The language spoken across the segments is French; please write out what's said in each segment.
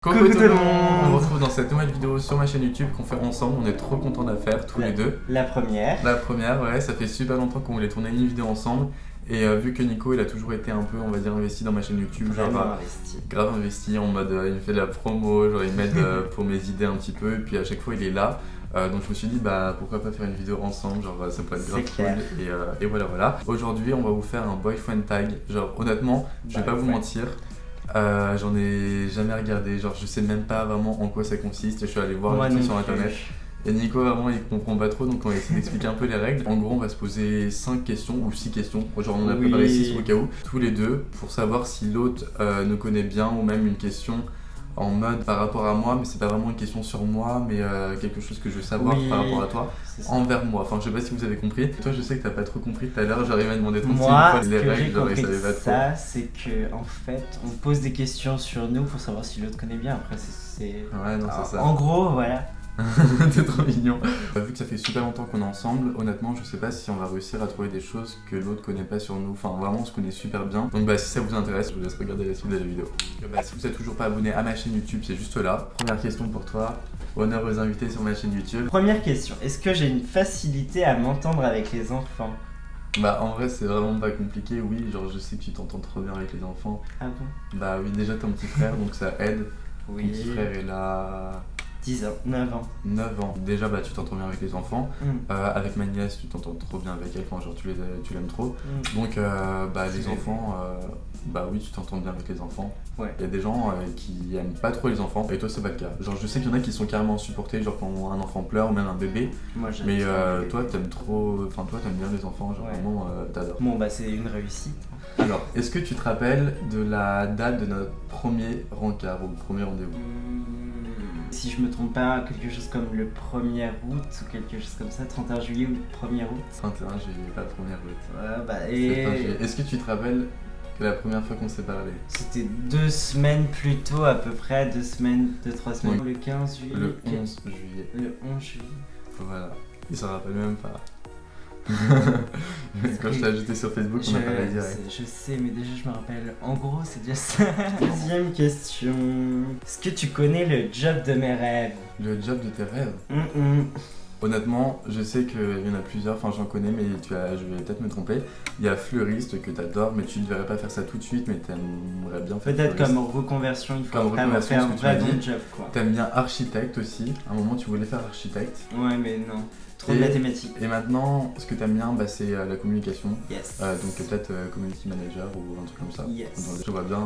Coucou tout le monde! On se retrouve dans cette nouvelle vidéo sur ma chaîne YouTube qu'on fait ensemble, on est trop contents de la faire tous les deux. La première. La première, ouais, ça fait super longtemps qu'on voulait tourner une vidéo ensemble et vu que Nico il a toujours été un peu, on va dire, investi dans ma chaîne YouTube, grave investi en mode il me fait de la promo, genre il m'aide pour mes idées un petit peu et puis à chaque fois il est là. Donc je me suis dit bah pourquoi pas faire une vidéo ensemble, genre ça pourrait être grave cool et voilà. Aujourd'hui on va vous faire un boyfriend tag, genre honnêtement je vais pas vous mentir. J'en ai jamais regardé, genre je sais même pas vraiment en quoi ça consiste, je suis allé voir des trucs sur internet. Et Nico vraiment il comprend pas trop donc on va essayer d'expliquer un peu les règles. En gros on va se poser 5 questions ou 6 questions, genre on en a préparé 6 au cas où, tous les deux, pour savoir si l'autre nous connaît bien ou même une question en mode par rapport à moi, mais c'est pas vraiment une question sur moi, mais quelque chose que je veux savoir par rapport à toi, envers moi. Enfin, je sais pas si vous avez compris. Toi, je sais que t'as pas trop compris tout à l'heure. J'arrive à demander 36 fois les règles, genre, je savais pas trop. Ça, c'est que en fait, on pose des questions sur nous pour savoir si l'autre connaît bien. Après, c'est. Ouais, non, c'est ça. En gros, voilà. T'es trop mignon. Vu que ça fait super longtemps qu'on est ensemble, honnêtement je sais pas si on va réussir à trouver des choses que l'autre connaît pas sur nous. Enfin vraiment on se connaît super bien. Donc bah si ça vous intéresse, je vous laisse regarder la suite de la vidéo. Bah si vous êtes toujours pas abonné à ma chaîne YouTube, c'est juste là. Première question pour toi. Honneur aux invités sur ma chaîne YouTube. Première question, est-ce que j'ai une facilité à m'entendre avec les enfants? Bah en vrai c'est vraiment pas compliqué, oui, genre je sais que tu t'entends trop bien avec les enfants. Ah bon? Bah oui, déjà ton petit frère donc ça aide. Oui. Ton petit frère est là... 10 ans, 9 ans. 9 ans. Déjà, bah, tu t'entends bien avec les enfants. Avec ma nièce, tu t'entends trop bien avec elle. Enfin, genre, tu l'aimes trop. Donc, bah, les enfants, bah oui, tu t'entends bien avec les enfants. Ouais. Il y a des gens qui aiment pas trop les enfants. Et toi, c'est pas le cas. Genre, je sais qu'il y en a qui sont carrément insupportés, genre quand un enfant pleure ou même un bébé. Moi, j'aime mais ça, toi, t'aimes trop. Enfin, toi, t'aimes bien les enfants. Genre, vraiment, t'adores. Bon, bah, c'est une réussite. Alors, est-ce que tu te rappelles de la date de notre premier rencard ou premier rendez-vous? Si je me trompe pas, quelque chose comme le 1er août ou quelque chose comme ça, 31 juillet ou 1er août. 31 juillet, pas 1er août. Ouais, bah et... Est-ce que tu te rappelles que la première fois qu'on s'est parlé? C'était 2 semaines plus tôt à peu près, 2 semaines, 2-3 semaines. Oui. Le 15 juillet. Le 11 juillet. Le 11 juillet. Voilà, il s'en rappelle même pas. Quand je t'ai ajouté sur Facebook, on a parlé direct. Je sais, mais déjà je me rappelle. En gros, c'est déjà ça. Deuxième question. Est-ce que tu connais le job de mes rêves? Le job de tes rêves? Honnêtement, je sais qu'il y en a plusieurs, enfin j'en connais, mais je vais peut-être me tromper. Il y a fleuriste que t'adores, mais tu ne devrais pas faire ça tout de suite, mais t'aimerais bien faire peut-être comme reconversion, il faut vraiment faire un vrai bon job quoi. T'aimes bien architecte aussi, à un moment tu voulais faire architecte. Ouais, mais non. Trop de mathématiques. Et maintenant, ce que t'aimes bien, bah, c'est la communication. Yes. Donc peut-être community manager ou un truc comme ça. Yes. Donc, je vois bien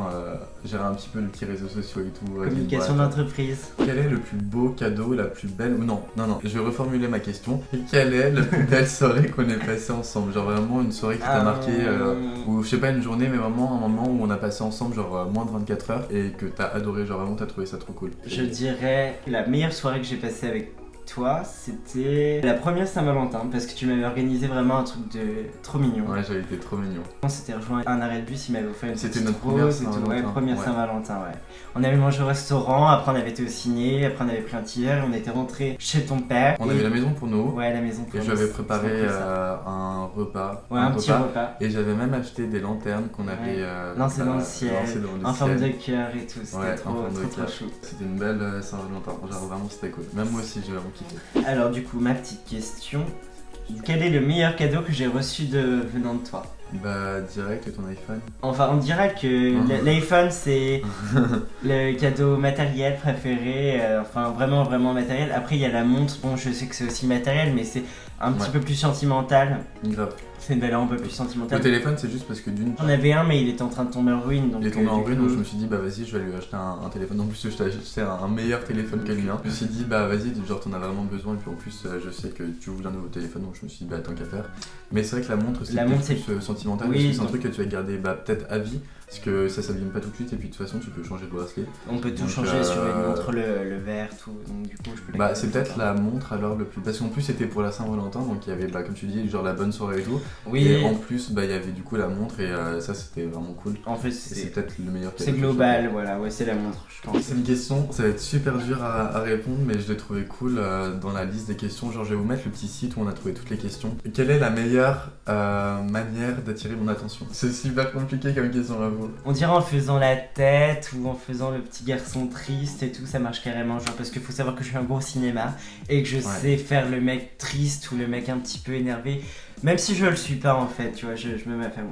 gérer un petit peu les petits réseaux sociaux et tout. Communication d'entreprise. Quel est le plus beau cadeau, la plus belle... Ou non, je vais reformuler ma question. Quelle est la plus belle soirée qu'on ait passée ensemble? Genre vraiment une soirée qui t'a marqué, ou je sais pas une journée, mais vraiment un moment où on a passé ensemble genre moins de 24 heures et que t'as adoré, genre vraiment t'as trouvé ça trop cool. Je dirais la meilleure soirée que j'ai passée avec toi, c'était la première Saint-Valentin parce que tu m'avais organisé vraiment un truc de trop mignon. Ouais, j'avais été trop mignon. On s'était rejoint à un arrêt de bus, il m'avait offert une C'était notre première Saint-Valentin. Ouais, première Saint-Valentin, ouais. On avait mangé au restaurant, après on avait été au ciné, après on avait pris un petit verre et on était rentré chez ton père. On avait la maison pour nous. Ouais, la maison pour nous. Et j'avais préparé un repas. Ouais, un petit repas. Et j'avais même acheté des lanternes qu'on avait lancées dans le ciel, en forme de cœur et tout. C'était trop chou. C'était une belle Saint-Valentin. Genre vraiment c'était cool. Même moi aussi j'ai vraiment kiffé. Alors du coup, ma petite question. Quel est le meilleur cadeau que j'ai reçu venant de toi? Bah direct ton iPhone. Enfin on dirait que l'iPhone c'est le cadeau matériel préféré, enfin vraiment matériel. Après il y a la montre, bon je sais que c'est aussi matériel mais c'est un petit peu plus sentimental. Grave. C'est une valeur un peu plus sentimentale. Le téléphone c'est juste parce que d'une... J'en avais un mais il était en train de tomber en ruine. Donc il est tombé en ruine donc je me suis dit bah vas-y je vais lui acheter un téléphone. En plus je t'ai acheté un meilleur téléphone que le mien. Je me suis dit bah vas-y genre t'en as vraiment besoin et puis en plus je sais que tu voulais un nouveau téléphone donc je me suis dit bah tant qu'à faire. Mais c'est vrai que la montre c'est plus sentimental parce que c'est un truc que tu vas garder bah peut-être à vie. Parce que ça s'abîme pas tout de suite et puis de toute façon tu peux changer de bracelet. On peut tout changer sur une montre, le verre, tout. Donc du coup je peux... Bah c'est peut-être la montre alors le plus... Parce qu'en plus c'était pour la Saint-Valentin donc il y avait bah comme tu dis genre la bonne soirée et tout. Oui. Et en plus bah il y avait du coup la montre et ça c'était vraiment cool. En fait c'est peut-être le meilleur cadeau. C'est global, voilà, ouais c'est la montre je pense. C'est une question, ça va être super dur à répondre mais je l'ai trouvé cool dans la liste des questions. Genre je vais vous mettre le petit site où on a trouvé toutes les questions. Quelle est la meilleure manière d'attirer mon attention? C'est super compliqué comme question à j'avoue. On dirait en faisant la tête ou en faisant le petit garçon triste et tout, ça marche carrément. Genre, parce qu'il faut savoir que je fais un gros cinéma et que je sais faire le mec triste ou le mec un petit peu énervé. Même si je le suis pas en fait, tu vois, je me mets à faire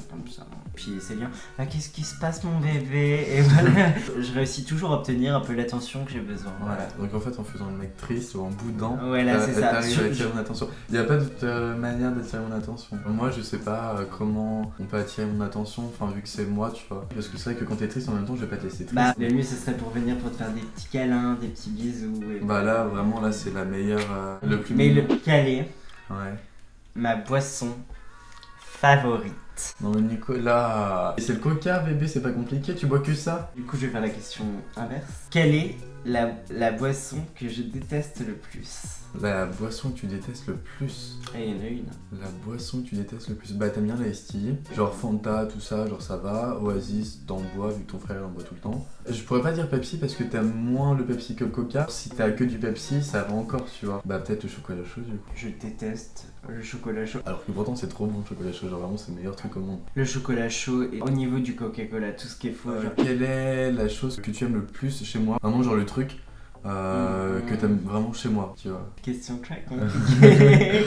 comme ça. Puis c'est bien. Ah, qu'est-ce qui se passe, mon bébé? Et voilà. Je réussis toujours à obtenir un peu l'attention que j'ai besoin. Ouais, donc en fait, en faisant le mec triste ou en boudant, ouais, là, c'est ça. T'arrives à attirer mon attention. Il n'y a pas d'autre manière d'attirer mon attention. Moi, je sais pas comment on peut attirer mon attention, enfin, vu que c'est moi, tu vois. Parce que c'est vrai que quand t'es triste, en même temps, je vais pas te laisser triste. Bah, le mieux, ce serait pour venir pour te faire des petits câlins, des petits bisous. Et... Bah, là, vraiment, là, c'est la meilleure. Le plus mais mignon. le calé, ouais. Ma boisson favorite. Non mais Nicolas, c'est le coca bébé, c'est pas compliqué, tu bois que ça? Du coup je vais faire la question inverse. Quelle est la boisson que je déteste le plus? La boisson que tu détestes le plus? Et il y en a une. La boisson que tu détestes le plus? Bah t'aimes bien la Ice Tea, genre Fanta, tout ça, genre ça va. Oasis, t'en bois vu que ton frère en boit tout le temps. Je pourrais pas dire Pepsi parce que t'aimes moins le Pepsi que le Coca. Si t'as que du Pepsi, ça va encore, tu vois. Bah peut-être le chocolat chaud du coup. Je déteste le chocolat chaud. Alors que pourtant c'est trop bon le chocolat chaud, genre vraiment c'est le meilleur truc au monde. Le chocolat chaud et au niveau du Coca-Cola, tout ce qui est faux. Quelle est la chose que tu aimes le plus chez moi? Vraiment genre le truc que t'aimes vraiment chez moi, tu vois. Question très compliquée.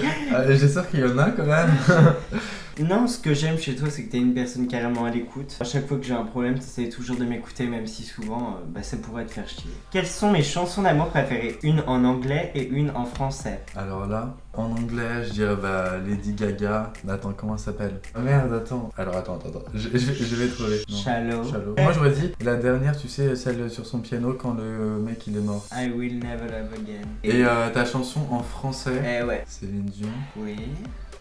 J'espère qu'il y en a quand même. Non, ce que j'aime chez toi, c'est que t'es une personne carrément à l'écoute. À chaque fois que j'ai un problème, t'essayes toujours de m'écouter, même si souvent, ça pourrait te faire chier. Quelles sont mes chansons d'amour préférées? Une en anglais et une en français. Alors là, en anglais, je dirais Lady Gaga. Attends, comment ça s'appelle? Oh merde, attends. Alors attends. Je vais trouver. Shallow. Moi j'aurais dit la dernière, tu sais, celle sur son piano quand le mec il est mort. I will never love again. Et ta chanson en français? Ouais. Céline Dion. Oui.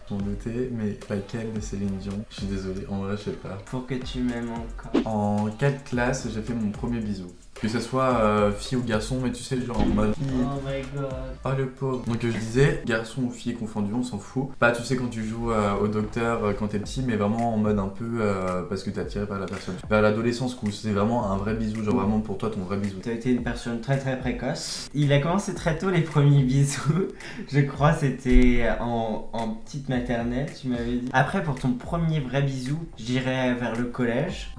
Pour noter, mais laquelle de Céline Dion? Je suis désolé, en vrai je sais pas. Pour que tu m'aimes encore. En 4 classes, j'ai fait mon premier bisou. Que ce soit fille ou garçon, mais tu sais, genre en mode. Oh my god. Oh le pauvre. Donc je disais, garçon ou fille confondu, on s'en fout. Pas, tu sais, quand tu joues au docteur quand t'es petit, mais vraiment en mode un peu parce que t'es attiré par la personne. Vers l'adolescence, où c'est vraiment un vrai bisou, genre vraiment pour toi ton vrai bisou. T'as été une personne très très précoce. Il a commencé très tôt les premiers bisous. Je crois c'était en petite maternelle, tu m'avais dit. Après, pour ton premier vrai bisou, j'irais vers le collège.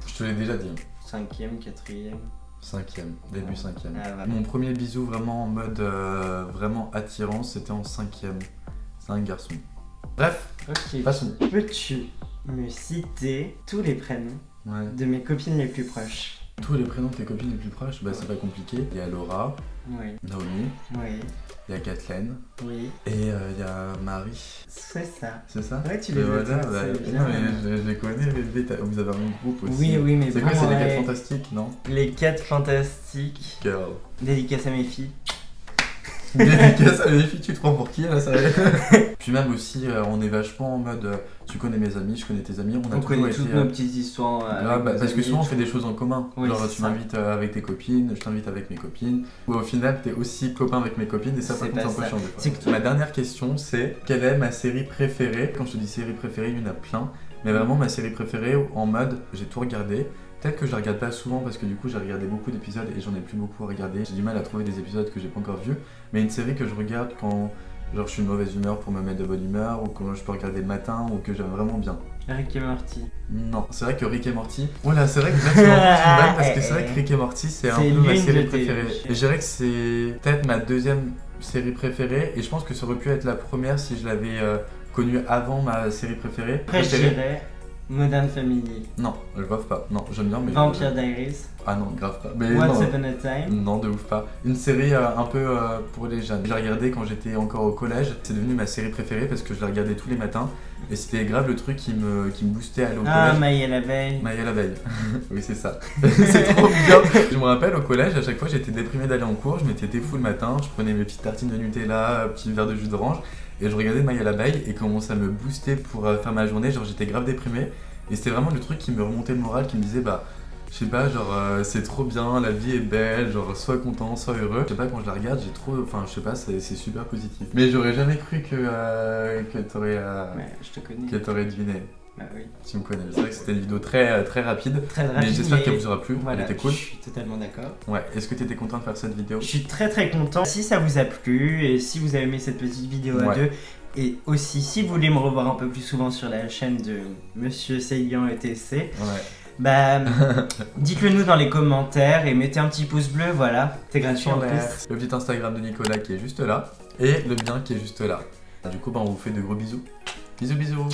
Je te l'ai déjà dit. 5e, 4e. 5e, début 5e. Ah, voilà. Mon premier bisou vraiment en mode vraiment attirant, c'était en 5e. C'est un garçon. Bref, ok. Passons. Peux-tu me citer tous les prénoms de mes copines les plus proches? Tous les prénoms de tes copines les plus proches, bah c'est pas compliqué. Il y a Laura, oui. Naomi, oui. il y a Kathleen, oui. et il y a Marie. C'est ça. C'est ça? Ouais, tu les as voilà, tous, non, mais je les connais, vous avez un groupe aussi. Oui, mais c'est bon, quoi, c'est les 4 ouais. fantastiques, non? Les 4 fantastiques. Girl. Dédicace à mes filles. Dédicace à mes filles, tu te prends pour qui là, ça Puis même aussi, on est vachement en mode, tu connais mes amis, je connais tes amis, on connaît toutes nos petites histoires. Parce que souvent on fait des choses en commun. Oui, genre tu m'invites avec tes copines, je t'invite avec mes copines. Ou au final t'es aussi copain avec mes copines et ça par contre c'est un peu chiant des fois. Ma dernière question c'est, quelle est ma série préférée? Quand je te dis série préférée, il y en a plein. Mais vraiment ma série préférée en mode, j'ai tout regardé. Peut-être que je la regarde pas souvent parce que du coup j'ai regardé beaucoup d'épisodes et j'en ai plus beaucoup à regarder. J'ai du mal à trouver des épisodes que j'ai pas encore vus. Mais une série que je regarde quand genre je suis de mauvaise humeur pour me mettre de bonne humeur, ou quand je peux regarder le matin, ou que j'aime vraiment bien. Rick et Morty. Non, c'est vrai que Rick et Morty. Voilà, c'est vrai que là tu m'en fous parce que c'est vrai que Rick et Morty c'est un peu ma série préférée. Et je dirais que c'est peut-être ma deuxième série préférée et je pense que ça aurait pu être la première si je l'avais connue avant ma série préférée. Après je dirais Modern Family. Non, je grave pas. Non, j'aime bien mais. Vampire Diaries. Ah non, grave pas. Mais Once Upon a Time. Non, de ouf pas. Une série un peu pour les jeunes. Je l'ai regardée quand j'étais encore au collège. C'est devenu ma série préférée parce que je la regardais tous les matins. Et c'était grave le truc qui me boostait à aller au collège. Ah, Maya l'abeille. Maya l'abeille. Oui, c'est ça. C'est trop bien. Je me rappelle au collège, à chaque fois j'étais déprimé d'aller en cours. Je m'étais fou le matin. Je prenais mes petites tartines de Nutella, un petit verre de jus d'orange. Et je regardais Maya l'abeille et commençait à me booster pour faire ma journée. Genre j'étais grave déprimé. Et c'était vraiment le truc qui me remontait le moral, qui me disait je sais pas, genre c'est trop bien, la vie est belle, genre sois content, sois heureux. Je sais pas, quand je la regarde, j'ai trop, enfin je sais pas, c'est super positif. Mais j'aurais jamais cru que t'aurais je te connais. Que t'aurais deviné. Bah oui. Tu me connais. C'est vrai que c'était une vidéo très rapide. Très rapide. Mais j'espère qu'elle vous aura plu. Voilà, elle était cool. Je suis totalement d'accord. Ouais. Est-ce que t'étais content de faire cette vidéo? Je suis très très content. Si ça vous a plu et si vous avez aimé cette petite vidéo à deux, Et aussi, si vous voulez me revoir un peu plus souvent sur la chaîne de Monsieur Saillant ETC, bah, dites-le nous dans les commentaires et mettez un petit pouce bleu, voilà, c'est gratuit en plus. Le petit Instagram de Nicolas qui est juste là et le mien qui est juste là. Du coup, bah, on vous fait de gros bisous. Bisous, bisous.